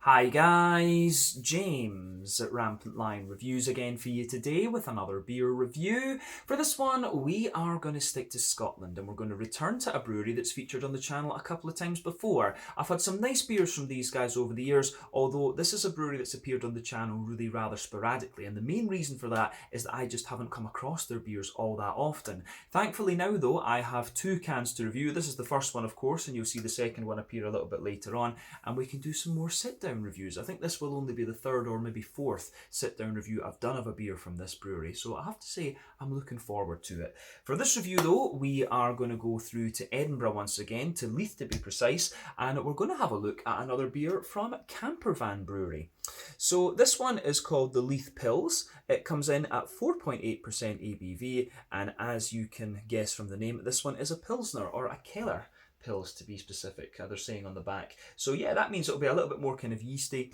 Hi guys, James at Rampant Lion Reviews again for you today with another beer review. For this one, we are going to stick to Scotland and we're going to return to a brewery that's featured on the channel a couple of times before. I've had some nice beers from these guys over the years, although this is a brewery that's appeared on the channel really rather sporadically, and the main reason for that is that I just haven't come across their beers all that often. Thankfully now though, I have two cans to review. This is the first one of course, and you'll see the second one appear a little bit later on, and we can do some more sit-down reviews. I think this will only be the third or maybe fourth sit-down review I've done of a beer from this brewery, so I have to say I'm looking forward to it. For this review though, we are going to go through to Edinburgh once again, to Leith to be precise, and we're going to have a look at another beer from Campervan Brewery. So this one is called the Leith Pils. It comes in at 4.8% ABV, and as you can guess from the name, this one is a Pilsner, or a Keller Pils to be specific, they're saying on the back. So yeah, that means it'll be a little bit more kind of yeasty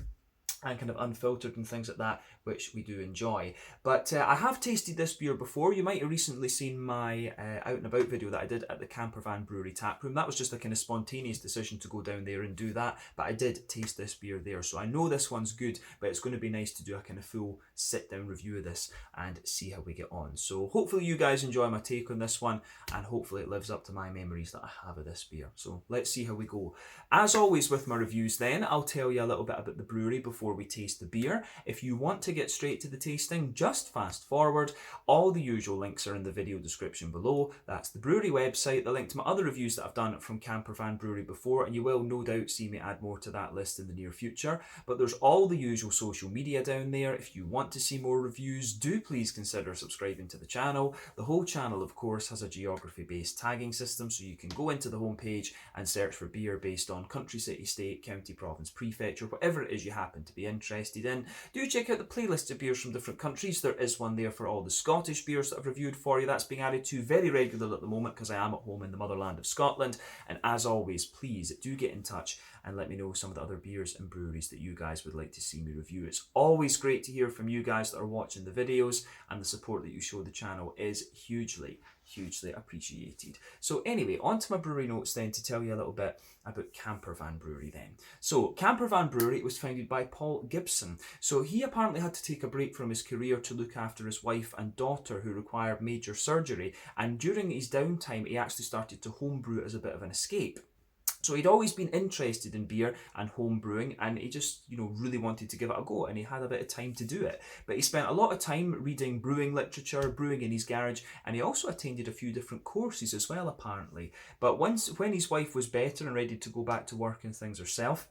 and kind of unfiltered and things like that, which we do enjoy. But I have tasted this beer before. You might have recently seen my out and about video that I did at the Campervan Brewery taproom. That was just a kind of spontaneous decision to go down there and do that, but I did taste this beer there, so I know this one's good, but it's going to be nice to do a kind of full sit down review of this and see how we get on. So hopefully you guys enjoy my take on this one, and hopefully it lives up to my memories that I have of this beer. So let's see how we go. As always with my reviews then, I'll tell you a little bit about the brewery before we taste the beer. If you want to get straight to the tasting, just fast forward. All the usual links are in the video description below. That's the brewery website, the link to my other reviews that I've done from Campervan Brewery before, and you will no doubt see me add more to that list in the near future. But there's all the usual social media down there. If you want to see more reviews, do please consider subscribing to the channel. The whole channel, of course, has a geography-based tagging system, so you can go into the homepage and search for beer based on country, city, state, county, province, prefecture, whatever it is you happen to be interested in. Do check out the playlist of beers from different countries. There is one there for all the Scottish beers that I've reviewed for you. That's being added to very regularly at the moment because I am at home in the motherland of Scotland. And as always, please do get in touch and let me know some of the other beers and breweries that you guys would like to see me review. It's always great to hear from you guys that are watching the videos, and the support that you show the channel is hugely appreciated. So anyway, on to my brewery notes then, to tell you a little bit about Campervan Brewery then. So Campervan Brewery was founded by Paul Gibson. So he apparently had to take a break from his career to look after his wife and daughter who required major surgery, and during his downtime he actually started to homebrew as a bit of an escape. So he'd always been interested in beer and home brewing, and he just, really wanted to give it a go, and he had a bit of time to do it. But he spent a lot of time reading brewing literature, brewing in his garage, and he also attended a few different courses as well, apparently. But when his wife was better and ready to go back to work and things herself,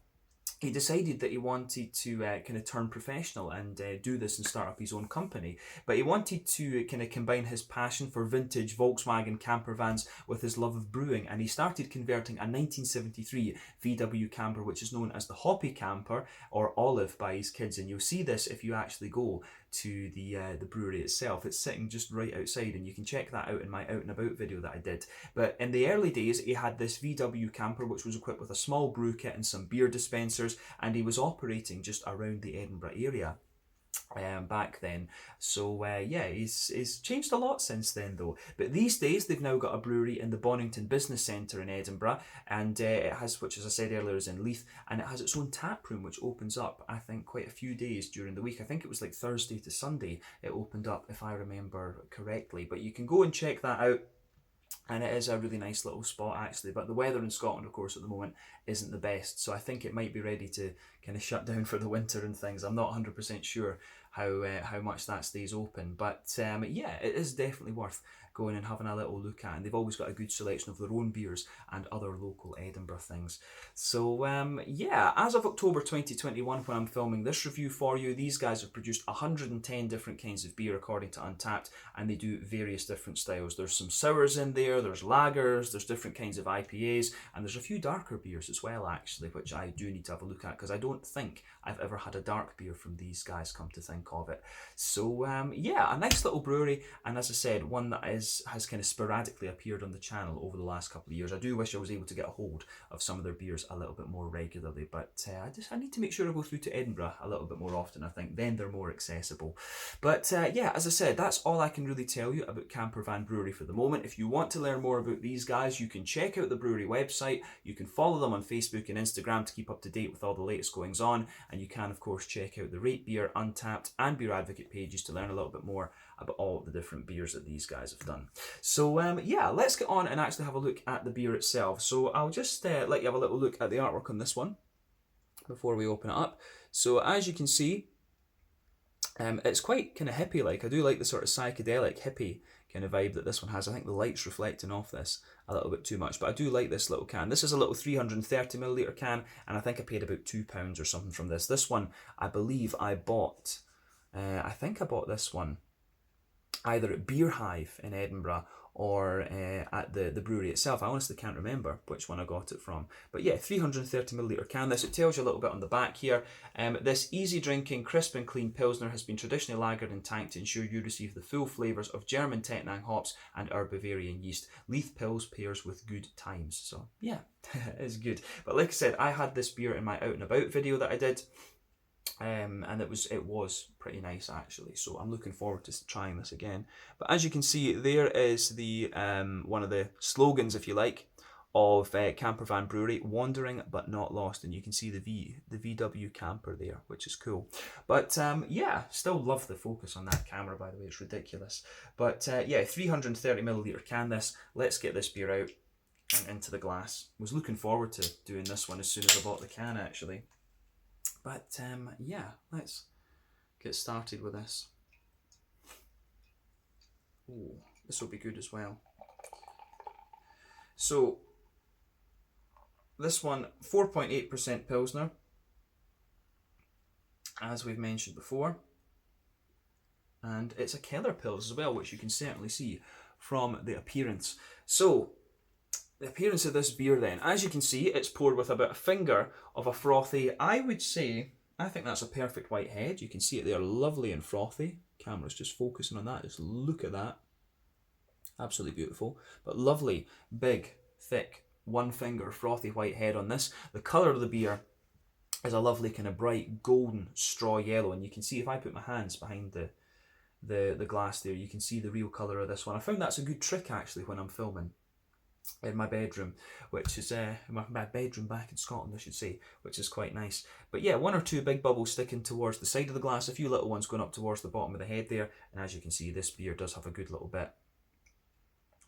he decided that he wanted to kind of turn professional and do this and start up his own company. But he wanted to kind of combine his passion for vintage Volkswagen camper vans with his love of brewing, and he started converting a 1973 VW camper, which is known as the Hoppy Camper or Olive by his kids. And you'll see this if you actually go to the brewery itself. It's sitting just right outside, and you can check that out in my out and about video that I did. But in the early days, he had this VW camper which was equipped with a small brew kit and some beer dispensers, and he was operating just around the Edinburgh area back then. So yeah, he's changed a lot since then though. But these days they've now got a brewery in the Bonington Business Centre in Edinburgh, and it has, which as I said earlier is in Leith, and it has its own tap room which opens up I think quite a few days during the week. I think it was like Thursday to Sunday it opened up, if I remember correctly. But you can go and check that out, and it is a really nice little spot actually. But the weather in Scotland, of course, at the moment isn't the best, so I think it might be ready to kind of shut down for the winter and things. I'm not 100% sure how much that stays open, but yeah, it is definitely worth going and having a little look at, and they've always got a good selection of their own beers and other local Edinburgh things. So yeah, as of October 2021, when I'm filming this review for you, these guys have produced 110 different kinds of beer according to Untappd, and they do various different styles. There's some sours in there, there's lagers, there's different kinds of IPAs, and there's a few darker beers as well actually, which I do need to have a look at, because I don't think I've ever had a dark beer from these guys, come to think think of it. So yeah, a nice little brewery, and as I said, one that has kind of sporadically appeared on the channel over the last couple of years. I do wish I was able to get a hold of some of their beers a little bit more regularly, but I need to make sure I go through to Edinburgh a little bit more often, I think. Then they're more accessible. But yeah, as I said, that's all I can really tell you about Campervan Brewery for the moment. If you want to learn more about these guys, you can check out the brewery website. You can follow them on Facebook and Instagram to keep up to date with all the latest goings on, and you can of course check out the Rate Beer, Untappd and Beer Advocate pages to learn a little bit more about all the different beers that these guys have done. So yeah, let's get on and actually have a look at the beer itself. So I'll just let you have a little look at the artwork on this one before we open it up. So as you can see, it's quite kind of hippie-like. I do like the sort of psychedelic hippie kind of vibe that this one has. I think the light's reflecting off this a little bit too much, but I do like this little can. This is a little 330ml can, and I think I paid about £2 or something from this. This one, I believe I bought, I think I bought this one either at Beer Hive in Edinburgh or at the brewery itself. I honestly can't remember which one I got it from. But yeah, 330ml can. This, it tells you a little bit on the back here. This easy drinking, crisp and clean Pilsner has been traditionally lagered and tanked to ensure you receive the full flavours of German Tettnang hops and our Bavarian yeast. Leith Pils pairs with good times. So yeah, it's good. But like I said, I had this beer in my out and about video that I did. And it was pretty nice actually, so I'm looking forward to trying this again. But as you can see, there is the one of the slogans, if you like, of Campervan Brewery: wandering but not lost, and you can see the VW camper there, which is cool. But yeah, still love the focus on that camera, by the way, it's ridiculous. But yeah, 330ml can this. Let's get this beer out and into the glass. Was looking forward to doing this one as soon as I bought the can actually. But yeah, let's get started with this. Oh, this will be good as well. So, this one, 4.8% Pilsner, as we've mentioned before. And it's a Keller Pils as well, which you can certainly see from the appearance. So, the appearance of this beer then, as you can see, it's poured with about a finger of a frothy, I would say, I think that's a perfect white head. You can see it there, lovely and frothy. Camera's just focusing on that, just look at that. Absolutely beautiful, but lovely, big, thick, one finger frothy white head on this. The colour of the beer is a lovely kind of bright golden straw yellow, and you can see if I put my hands behind the glass there, you can see the real colour of this one. I found that's a good trick actually when I'm filming in my bedroom, which is my bedroom back in Scotland, I should say, which is quite nice. But yeah, one or two big bubbles sticking towards the side of the glass, a few little ones going up towards the bottom of the head there, and as you can see, this beer does have a good little bit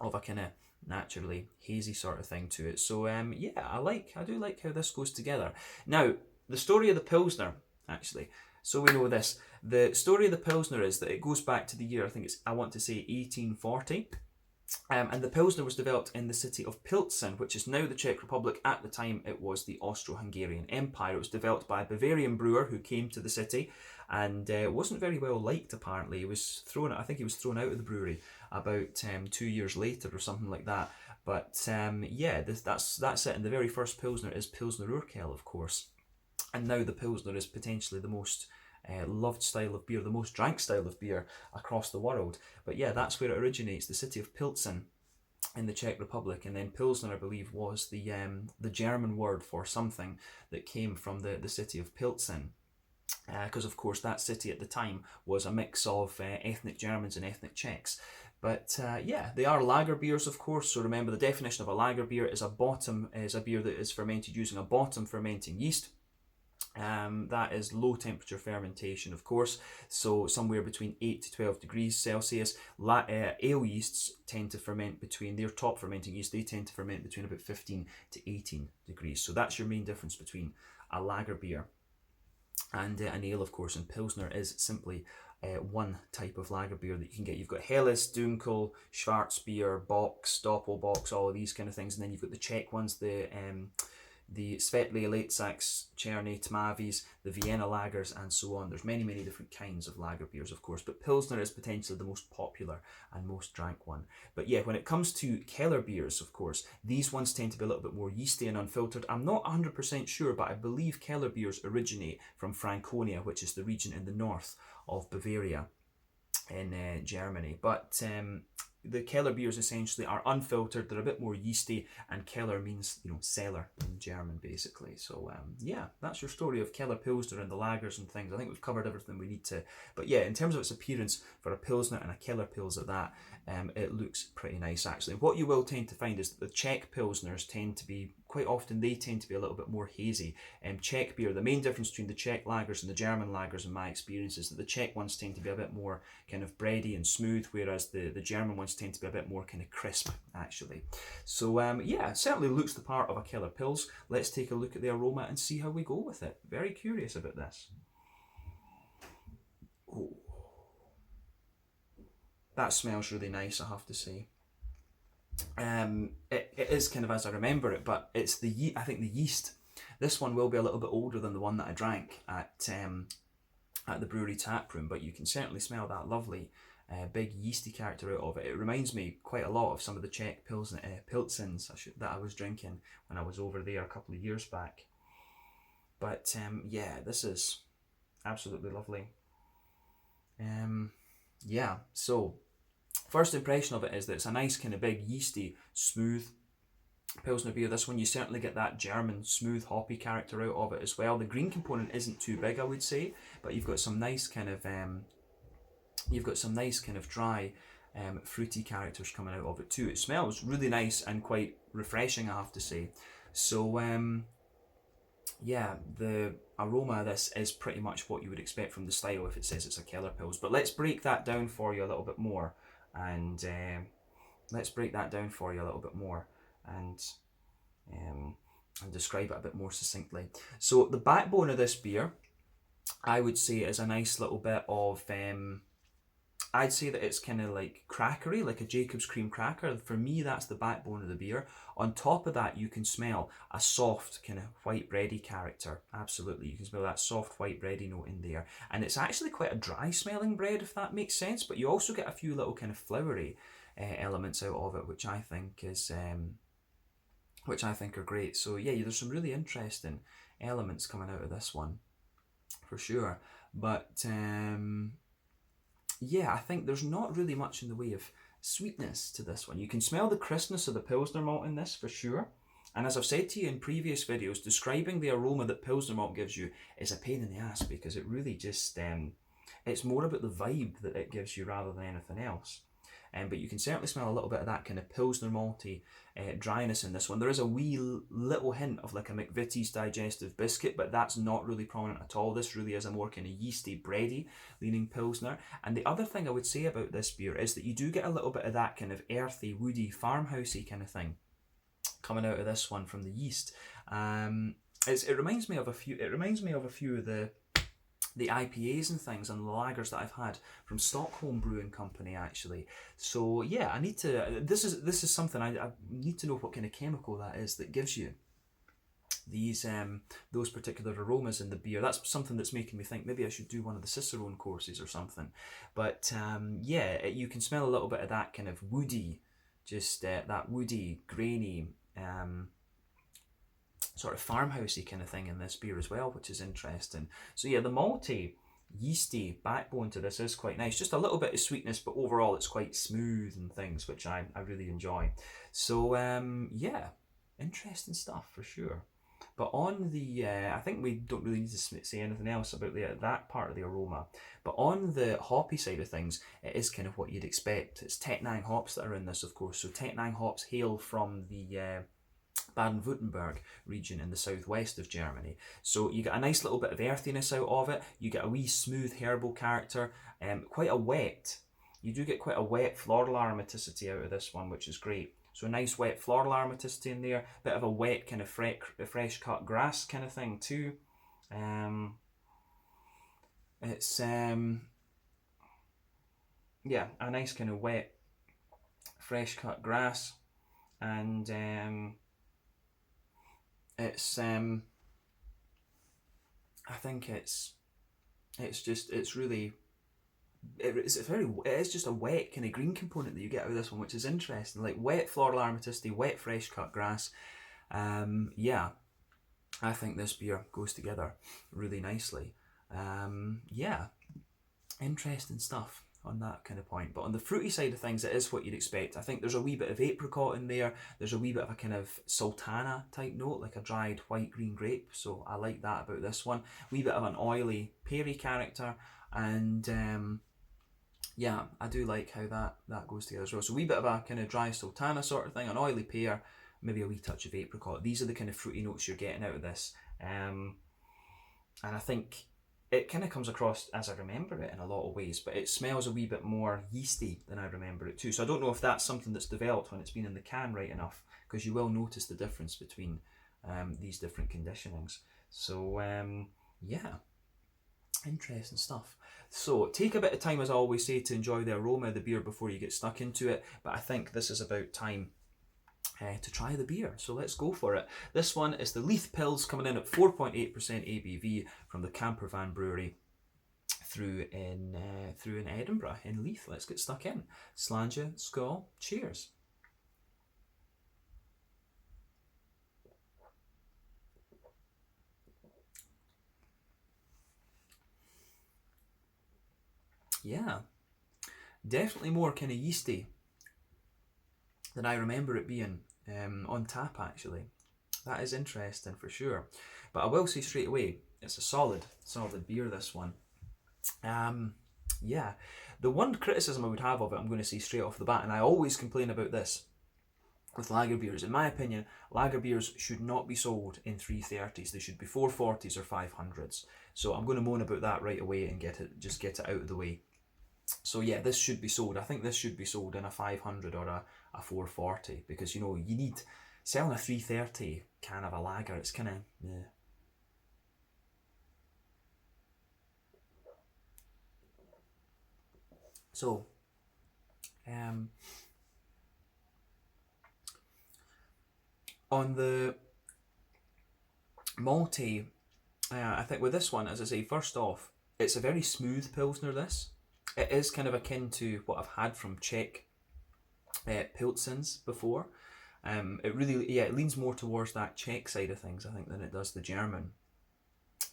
of a kind of naturally hazy sort of thing to it. So yeah, I do like how this goes together. Now, the story of the Pilsner, actually, so we know this. The story of the Pilsner is that it goes back to the year, I want to say 1840. And the Pilsner was developed in the city of Pilsen, which is now the Czech Republic. At the time, it was the Austro-Hungarian Empire. It was developed by a Bavarian brewer who came to the city and wasn't very well liked, apparently. I think he was thrown out of the brewery about 2 years later or something like that. But yeah, that's it. And the very first Pilsner is Pilsner Urquell, of course. And now the Pilsner is potentially the most loved style of beer, the most drank style of beer across the world. But yeah, that's where it originates, the city of Pilsen in the Czech Republic. And then Pilsner, I believe, was the German word for something that came from the city of Pilsen. Because of course that city at the time was a mix of ethnic Germans and ethnic Czechs. But yeah, they are lager beers, of course. So remember, the definition of a lager beer is a beer that is fermented using a bottom fermenting yeast. That is low temperature fermentation, of course, so somewhere between 8 to 12 degrees Celsius. Ale yeasts tend to ferment between, their top fermenting yeast, they tend to ferment between about 15 to 18 degrees. So that's your main difference between a lager beer and an ale, of course. And Pilsner is simply one type of lager beer that you can get. You've got Helles, Dunkel, Schwarzbier, Box, Doppelbock, all of these kind of things, and then you've got the Czech ones, the the Svetli, Leitzax, Cherny, Tmavis, the Vienna lagers, and so on. There's many, many different kinds of lager beers, of course, but Pilsner is potentially the most popular and most drank one. But yeah, when it comes to Keller beers, of course, these ones tend to be a little bit more yeasty and unfiltered. I'm not 100% sure, but I believe Keller beers originate from Franconia, which is the region in the north of Bavaria in Germany. But the Keller beers essentially are unfiltered, they're a bit more yeasty, and Keller means, cellar in German, basically. So yeah, that's your story of Keller Pilsner and the lagers and things. I think we've covered everything we need to. But yeah, in terms of its appearance, for a Pilsner and a Keller Pils at that, it looks pretty nice, actually. What you will tend to find is that the Czech Pilsners tend to be, quite often, they tend to be a little bit more hazy. Czech beer, the main difference between the Czech lagers and the German lagers, in my experience, is that the Czech ones tend to be a bit more kind of bready and smooth, whereas the German ones tend to be a bit more kind of crisp, actually. So yeah, it certainly looks the part of a Keller Pils. Let's take a look at the aroma and see how we go with it. Very curious about this. Oh, that smells really nice, I have to say. It is kind of as I remember it, but it's I think the yeast. This one will be a little bit older than the one that I drank at the brewery tap room, but you can certainly smell that lovely big yeasty character out of it. It reminds me quite a lot of some of the Czech Pilsens that I was drinking when I was over there a couple of years back. But yeah, this is absolutely lovely. Yeah, so first impression of it is that it's a nice kind of big yeasty, smooth Pilsner beer. This one, you certainly get that German smooth hoppy character out of it as well. The green component isn't too big, I would say, but you've got some nice kind of dry fruity characters coming out of it too. It smells really nice and quite refreshing, I have to say. So yeah, the aroma of this is pretty much what you would expect from the style if it says it's a Keller Pils. But let's break that down for you a little bit more, and describe it a bit more succinctly. So the backbone of this beer, I would say, is a nice little bit of I'd say that it's kind of like crackery, like a Jacob's cream cracker. For me, that's the backbone of the beer. On top of that, you can smell a soft kind of white bready character. Absolutely, you can smell that soft white bready note in there. And it's actually quite a dry smelling bread, if that makes sense. But you also get a few little kind of flowery elements out of it, which I think are great. So yeah, there's some really interesting elements coming out of this one, for sure. But yeah, I think there's not really much in the way of sweetness to this one. You can smell the crispness of the Pilsner malt in this, for sure. And as I've said to you in previous videos, describing the aroma that Pilsner malt gives you is a pain in the ass, because it really just, it's more about the vibe that it gives you rather than anything else. But you can certainly smell a little bit of that kind of Pilsner malty dryness in this one. There is a wee little hint of like a McVitie's digestive biscuit, but that's not really prominent at all. This really is a more kind of yeasty, bready leaning Pilsner. And the other thing I would say about this beer is that you do get a little bit of that kind of earthy, woody, farmhousey kind of thing coming out of this one from the yeast. It reminds me of a few of the IPAs and things and the lagers that I've had from Stockholm Brewing Company, actually. So yeah, I need to. This is something I need to know what kind of chemical that is that gives you these those particular aromas in the beer. That's something that's making me think maybe I should do one of the Cicerone courses or something. But yeah, you can smell a little bit of that kind of woody, just that woody, grainy. Sort of farmhousey kind of thing in this beer as well, which is interesting. So yeah, the malty, yeasty backbone to this is quite nice. Just a little bit of sweetness, but overall it's quite smooth and things, which I really enjoy. So yeah, interesting stuff for sure. But on the, I think we don't really need to say anything else about that part of the aroma. But on the hoppy side of things, it is kind of what you'd expect. It's Tettnang hops that are in this, of course. So Tettnang hops hail from the Baden-Württemberg region in the southwest of Germany. So you get a nice little bit of earthiness out of it. You get a wee smooth herbal character, you do get quite a wet floral aromaticity out of this one, which is great. So a nice wet floral aromaticity in there, bit of a wet kind of fresh cut grass kind of thing too. It's yeah, a nice kind of wet fresh cut grass, and It's I think it's really, it is just a wet kind of green component that you get out of this one, which is interesting. Like wet floral aromaticity, wet fresh cut grass. Yeah, I think this beer goes together really nicely. Yeah, interesting stuff on that kind of point. But on the fruity side of things, it is what you'd expect. I think there's a wee bit of apricot in there. There's a wee bit of a kind of sultana type note, like a dried white green grape. So I like that about this one. Wee bit of an oily peary character, and yeah, I do like how that goes together as well. So a wee bit of a kind of dry sultana sort of thing, an oily pear, maybe a wee touch of apricot. These are the kind of fruity notes you're getting out of this. And I think it kind of comes across as I remember it in a lot of ways, but it smells a wee bit more yeasty than I remember it too. So I don't know if that's something that's developed when it's been in the can right enough, because you will notice the difference between these different conditionings. So yeah, interesting stuff. So take a bit of time, as I always say, to enjoy the aroma of the beer before you get stuck into it, but I think this is about time to try the beer. So let's go for it. This one is the Leith Pils, coming in at 4.8% ABV from the Campervan Brewery through in Edinburgh, in Leith. Let's get stuck in. Slàinte, skål, cheers. Yeah, definitely more kind of yeasty than I remember it being on tap, actually. That is interesting for sure. But I will say straight away, it's a solid beer, this one. Yeah, the one criticism I would have of it, I'm going to say straight off the bat, and I always complain about this with lager beers. In my opinion, lager beers should not be sold in 330s. They should be 440s or 500s. So I'm going to moan about that right away and get it out of the way. So yeah, this should be sold. I think this should be sold in a 500 or a 440, because you need selling a 330 can of a lager. It's kind of yeah. So on the malty, I think with this one, as I say, first off, it's a very smooth Pilsner, this. It is kind of akin to what I've had from Czech Pilsens before. It really, it leans more towards that Czech side of things, I think, than it does the German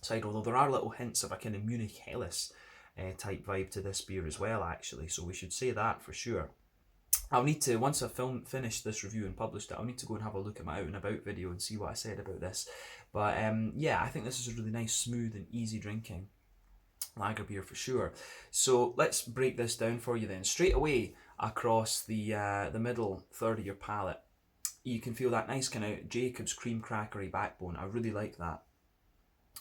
side, although there are little hints of a kind of Munich Helles type vibe to this beer as well, actually, so we should say that for sure. I'll need to, once I've finished this review and published it, I'll need to go and have a look at my out and about video and see what I said about this. But yeah, I think this is a really nice, smooth and easy drinking lager beer for sure. So let's break this down for you then. Straight away across the middle third of your palate, you can feel that nice kind of Jacob's cream crackery backbone. I really like that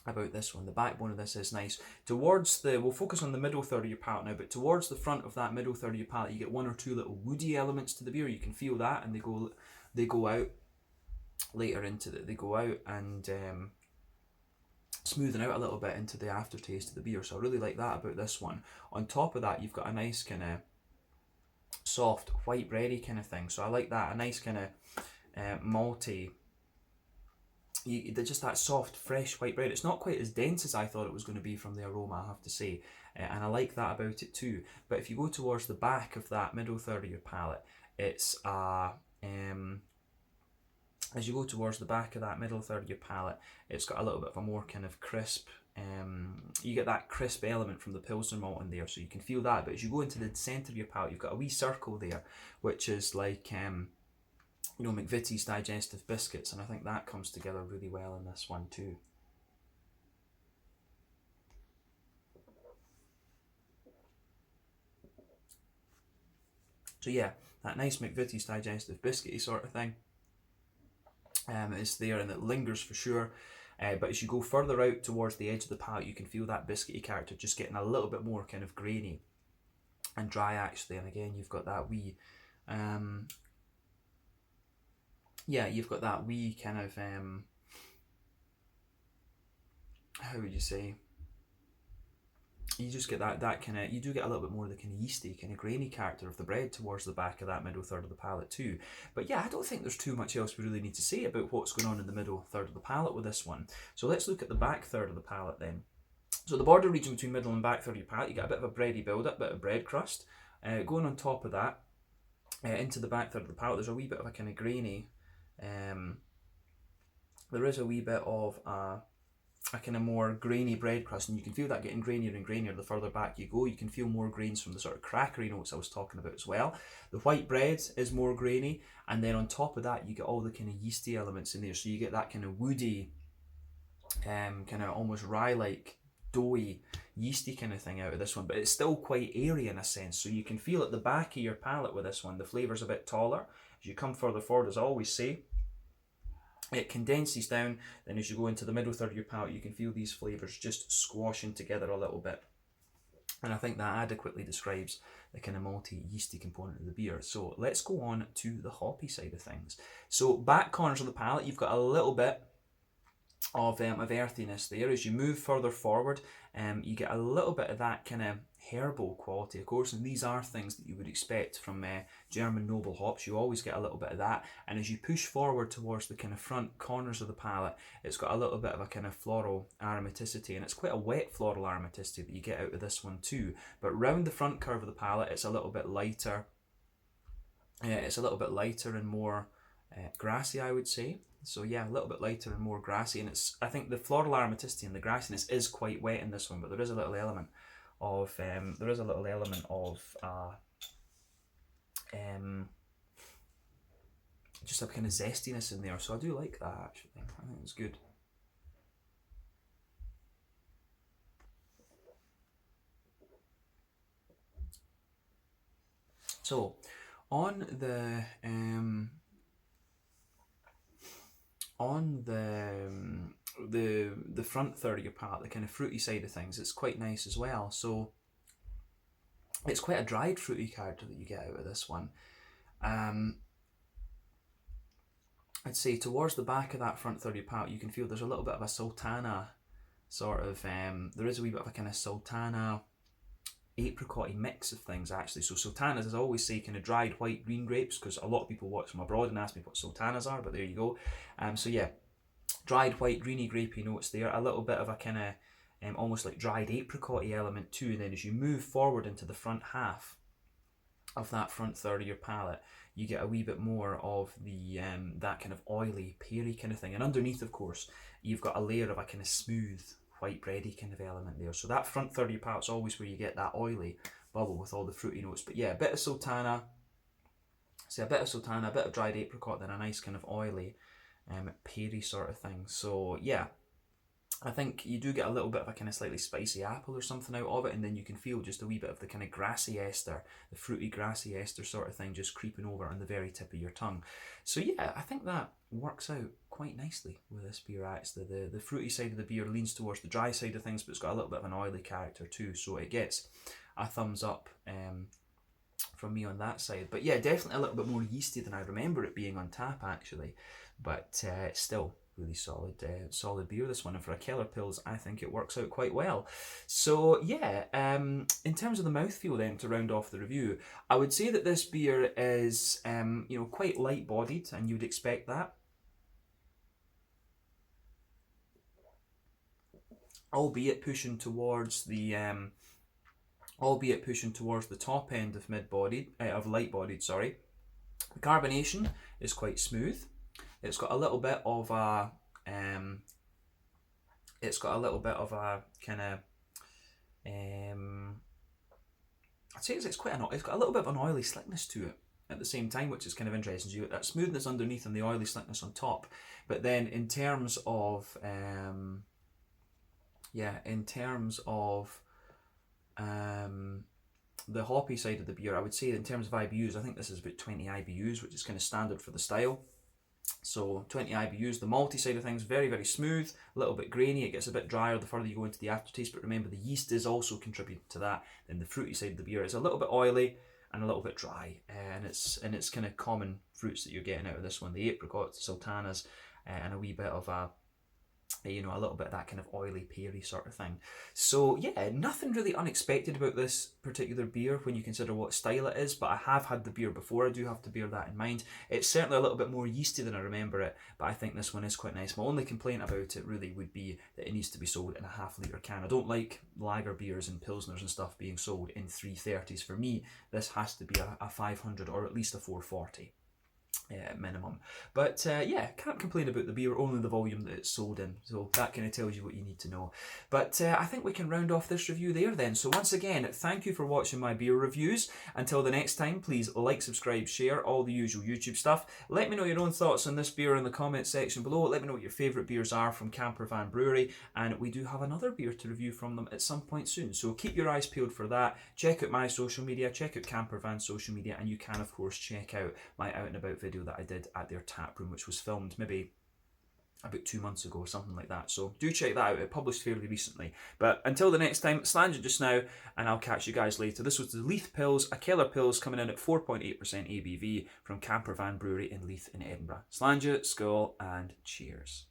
about this one. The backbone of this is nice. Towards we'll focus on the middle third of your palate now, but towards the front of that middle third of your palate, you get one or two little woody elements to the beer. You can feel that, and they go out later into they go out and smoothing out a little bit into the aftertaste of the beer. So I really like that about this one. On top of that, you've got a nice kind of soft white bready kind of thing. So I like that, a nice kind of malty. Just that soft, fresh white bread. It's not quite as dense as I thought it was going to be from the aroma, I have to say, and I like that about it too. But if you go towards the back of that middle third of your palate, it's as you go towards the back of that middle third of your palate, it's got a little bit of a more kind of crisp, you get that crisp element from the Pilsner malt in there, so you can feel that. But as you go into the centre of your palate, you've got a wee circle there, which is like McVitie's digestive biscuits, and I think that comes together really well in this one too. So yeah, that nice McVitie's digestive biscuity sort of thing is there, and it lingers for sure. But as you go further out towards the edge of the palate, you can feel that biscuity character just getting a little bit more kind of grainy and dry, actually. And again, you've got that wee you've got that wee kind of how would you say, you just get that kind of, you do get a little bit more of the kind of yeasty, kind of grainy character of the bread towards the back of that middle third of the palate too. But yeah, I don't think there's too much else we really need to say about what's going on in the middle third of the palate with this one. So let's look at the back third of the palate then. So the border region between middle and back third of your palate, you get a bit of a bready build-up, bit of bread crust. Going on top of that, into the back third of the palate, there's a wee bit of a kind of grainy, there is a wee bit of a kind of more grainy bread crust, and you can feel that getting grainier and grainier the further back you go. You can feel more grains from the sort of crackery notes I was talking about as well. The white bread is more grainy, and then on top of that you get all the kind of yeasty elements in there, so you get that kind of woody, kind of almost rye-like, doughy, yeasty kind of thing out of this one, but it's still quite airy in a sense, so you can feel at the back of your palate with this one, the flavour's a bit taller. As you come further forward, as I always say, it condenses down, then as you go into the middle third of your palate, you can feel these flavours just squashing together a little bit. And I think that adequately describes the kind of malty, yeasty component of the beer. So let's go on to the hoppy side of things. So back corners of the palate, you've got a little bit of earthiness there. As you move further forward, you get a little bit of that kind of herbal quality, of course, and these are things that you would expect from German noble hops. You always get a little bit of that, and as you push forward towards the kind of front corners of the palate, it's got a little bit of a kind of floral aromaticity, and it's quite a wet floral aromaticity that you get out of this one too. But round the front curve of the palate, it's a little bit lighter. It's a little bit lighter and more grassy, I would say. So yeah, a little bit lighter and more grassy, and it's, I think the floral aromaticity and the grassiness is quite wet in this one, but there is a little element of just a kind of zestiness in there. So I do like that actually. I think it's good. So on the front third of your palate, the kind of fruity side of things, it's quite nice as well. So it's quite a dried fruity character that you get out of this one. I'd say towards the back of that front third of your palate, you can feel there's a little bit of a sultana sort of, there is a wee bit of a kind of sultana apricot-y mix of things actually. So sultanas, as I always say, kind of dried white green grapes, because a lot of people watch from abroad and ask me what sultanas are, but there you go. So yeah, dried white greeny grapey notes there, a little bit of a kind of almost like dried apricot-y element too, and then as you move forward into the front half of that front third of your palate, you get a wee bit more of the that kind of oily, peary kind of thing, and underneath, of course, you've got a layer of a kind of smooth, white bready kind of element there. So that front third of your palate's always where you get that oily bubble with all the fruity notes. But yeah, a bit of sultana, a bit of dried apricot, then a nice kind of oily, peary sort of thing. So yeah, I think you do get a little bit of a kind of slightly spicy apple or something out of it, and then you can feel just a wee bit of the kind of grassy ester, the fruity grassy ester sort of thing just creeping over on the very tip of your tongue. So yeah, I think that works out quite nicely with this beer actually. The fruity side of the beer leans towards the dry side of things, but it's got a little bit of an oily character too, so it gets a thumbs up from me on that side. But yeah, definitely a little bit more yeasty than I remember it being on tap actually, but still really solid beer, this one, and for a Keller Pils I think it works out quite well. So yeah, in terms of the mouthfeel then, to round off the review, I would say that this beer is quite light bodied, and you'd expect that, albeit pushing towards the top end of light bodied. Sorry, the carbonation is quite smooth. It's got a little bit of a kind of I'd say it's got a little bit of an oily slickness to it at the same time, which is kind of interesting. So you get that smoothness underneath and the oily slickness on top. But then in terms of the hoppy side of the beer, I would say in terms of IBUs, I think this is about 20 IBUs, which is kind of standard for the style. So 20 IBUs. The malty side of things, very, very smooth, a little bit grainy. It gets a bit drier the further you go into the aftertaste, but remember the yeast is also contributing to that. Then the fruity side of the beer is a little bit oily and a little bit dry, and it's kind of common fruits that you're getting out of this one: the apricots, the sultanas, and a wee bit of a you know, a little bit of that kind of oily, peary sort of thing. So yeah, nothing really unexpected about this particular beer when you consider what style it is, but I have had the beer before, I do have to bear that in mind. It's certainly a little bit more yeasty than I remember it, but I think this one is quite nice. My only complaint about it really would be that it needs to be sold in a half-litre can. I don't like lager beers and pilsners and stuff being sold in 330s. For me, this has to be a 500 or at least a 440. Minimum. But yeah, can't complain about the beer, only the volume that it's sold in. So that kind of tells you what you need to know. But I think we can round off this review there then. So once again, thank you for watching my beer reviews. Until the next time, please like, subscribe, share, all the usual YouTube stuff. Let me know your own thoughts on this beer in the comment section below. Let me know what your favourite beers are from Campervan Brewery. And we do have another beer to review from them at some point soon. So keep your eyes peeled for that. Check out my social media, check out Campervan's social media, and you can of course check out my out and about video that I did at their tap room, which was filmed maybe about 2 months ago or something like that. So do check that out. It published fairly recently. But until the next time, slange it just now, and I'll catch you guys later. This was the Leith Pils, a Keller Pils coming in at 4.8% ABV from Campervan Brewery in Leith in Edinburgh. Slange it, skull, and cheers.